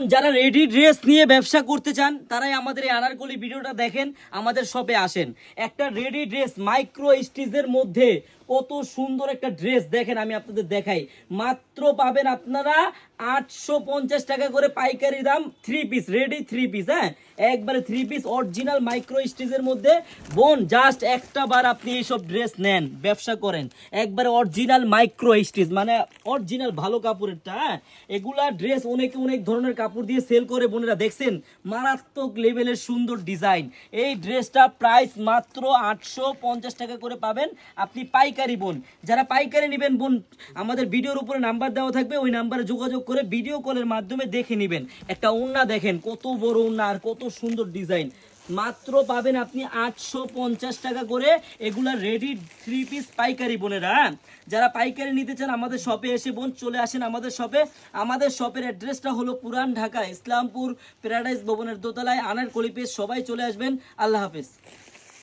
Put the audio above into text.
যারা ready dress নিয়ে ব্যবসা করতে চান তারাই আমাদের এই আনারকলি ভিডিওটা দেখেন, আমাদের শপে আসেন। একটা রেডি ড্রেস মাইক্রো স্টিচের মধ্যে কত সুন্দর একটা ড্রেস দেখেন, আমি আপনাদের দেখাই। মাত্র পাবেন আপনারা 850 টাকা করে পাইকারি দাম, 3 পিস রেডি 3 পিস। হ্যাঁ, একবারে 3 পিস অরিজিনাল মাইক্রো স্টিচের মধ্যে। বোন জাস্ট একটা বার আপনি এইসব ড্রেস নেন, ব্যবসা করেন, একবারে অরিজিনাল মাইক্রো স্টিচ, মানে অরিজিনাল ভালো কাপড়েরটা। হ্যাঁ, এগুলা ড্রেস অনেকে অনেক ধরনের কাপড় দিয়ে সেল করে, বোনেরা দেখছেন, মারাত্মক লেভেলের সুন্দর ডিজাইন। এই ড্রেসটা প্রাইস মাত্র 850 টাকা করে পাবেন আপনি পাইকারি। বোন যারা পাইকারি নেবেন, বোন আমাদের ভিডিওর উপরে নাম্বার দেওয়া থাকবে, ওই নাম্বারে যোগাযোগ করে ভিডিও কলের মাধ্যমে দেখে নেবেন। একটা ওড়না দেখেন, কত বড় ওড়না আর কত সুন্দর ডিজাইন। মাত্র পাবেন আপনি 850 টাকা করে এগুলা রেডি 3 পিস পাইকারি। বোনেরা যারা পাইকারি নিতে চান আমাদের শপে এসে বোন চলে আসেন আমাদের শপে। আমাদের শপের অ্যাড্রেসটা হলো পুরান ঢাকা ইসলামপুর প্যারাডাইস ভবনের দোতলায়, আনারকলি পেজ। সবাই চলে আসবেন। আল্লাহ হাফেজ।